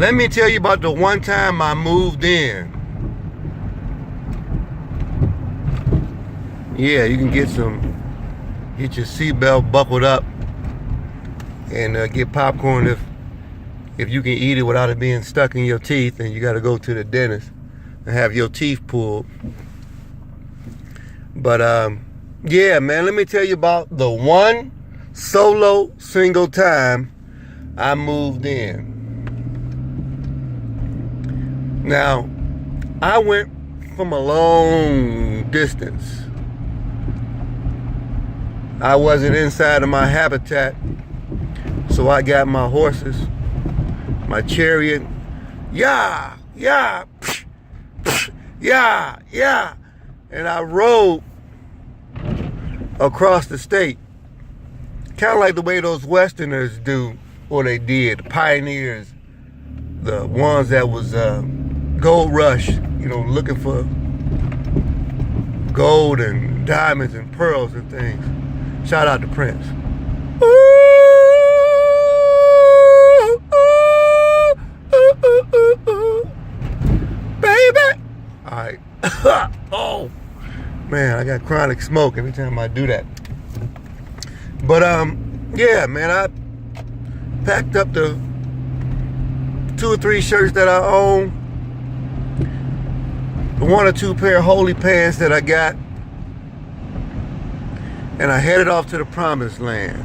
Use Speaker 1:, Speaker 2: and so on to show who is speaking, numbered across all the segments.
Speaker 1: Let me tell you about the one time I moved in. Yeah, you can get your seatbelt buckled up and get popcorn if you can eat it without it being stuck in your teeth, and you got to go to the dentist and have your teeth pulled. But yeah, man, let me tell you about the one solo single time I moved in. Now, I went from a long distance. I wasn't inside of my habitat, so I got my horses, my chariot, yeah, and I rode across the state, kind of like the way those Westerners do, or they did, the pioneers, the ones that was gold rush, looking for gold and diamonds and pearls and things. Shout out to Prince. Baby. All right. Oh man, I got chronic smoke every time I do that. But yeah, man, I packed up the 2 or 3 shirts that I own, the 1 or 2 pair of holy pants that I got, and I headed off to the promised land.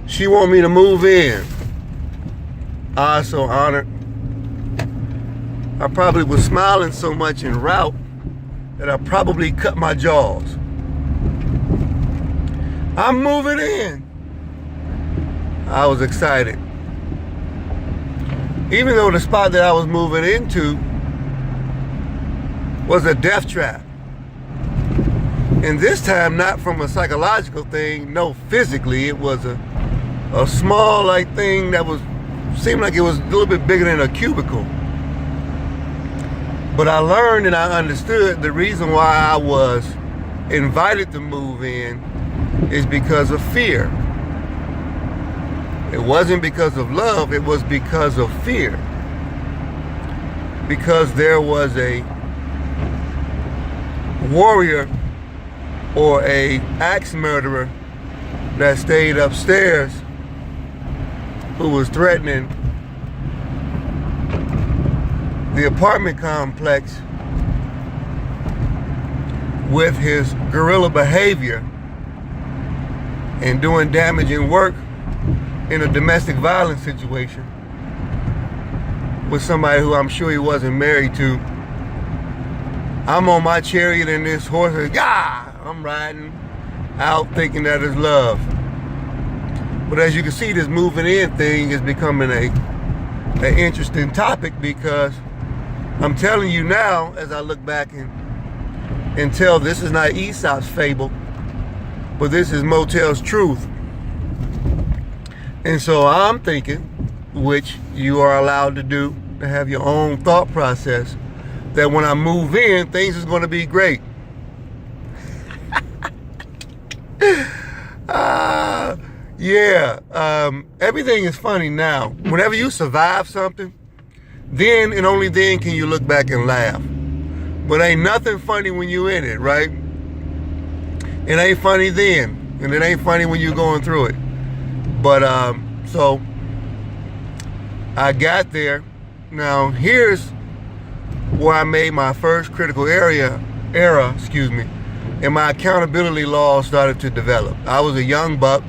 Speaker 1: She wanted me to move in. I was so honored. I probably was smiling so much en route that I probably cut my jaws. I'm moving in. I was excited. Even though the spot that I was moving into was a death trap. And this time, not from a psychological thing, no, physically, it was a small thing that seemed like it was a little bit bigger than a cubicle. But I learned and I understood the reason why I was invited to move in is because of fear. It wasn't because of love, it was because of fear. Because there was a warrior or a axe murderer that stayed upstairs who was threatening the apartment complex with his guerrilla behavior and doing damaging work in a domestic violence situation with somebody who I'm sure he wasn't married to. I'm on my chariot and this horse, I'm riding out thinking that is love. But as you can see, this moving in thing is becoming an interesting topic, because I'm telling you now, as I look back and tell, this is not Aesop's fable, but this is Motell's truth. And so I'm thinking, which you are allowed to do, to have your own thought process, that when I move in, things is going to be great. Everything is funny now. Whenever you survive something, then and only then can you look back and laugh. But ain't nothing funny when you in it, right? It ain't funny then, and it ain't funny when you're going through it. But so I got there. Now here's where I made my first critical error, and my accountability laws started to develop. I was a young buck,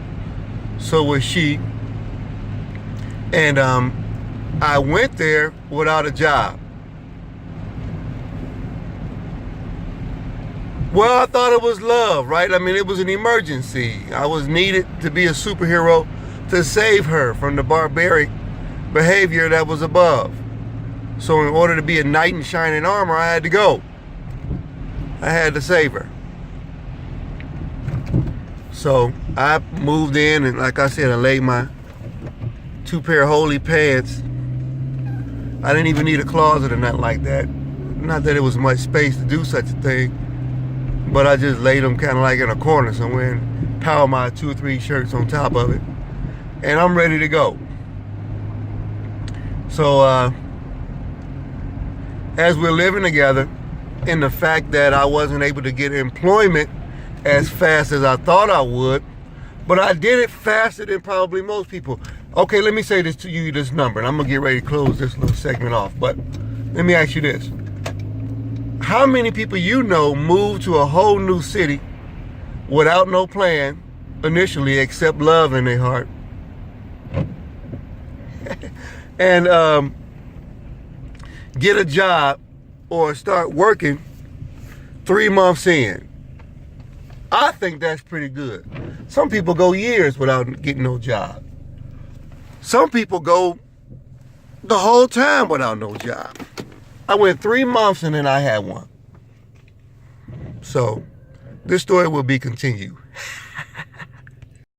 Speaker 1: so was she, and I went there without a job. Well, I thought it was love, right? I mean, it was an emergency. I was needed to be a superhero to save her from the barbaric behavior that was above. So in order to be a knight in shining armor, I had to go. I had to save her. So I moved in, and like I said, I laid my 2 pair of holy pants. I didn't even need a closet or nothing like that. Not that it was much space to do such a thing, but I just laid them kind of like in a corner somewhere and piled my 2 or 3 shirts on top of it. And I'm ready to go. So as we're living together, and the fact that I wasn't able to get employment as fast as I thought I would, but I did it faster than probably most people. Okay, let me say this to you, this number, and I'm gonna get ready to close this little segment off, but let me ask you this. How many people you know moved to a whole new city without no plan initially except love in their heart? And get a job or start working 3 months in? I think that's pretty good. Some people go years without getting no job. Some people go the whole time without no job. I went 3 months and then I had one. So this story will be continued.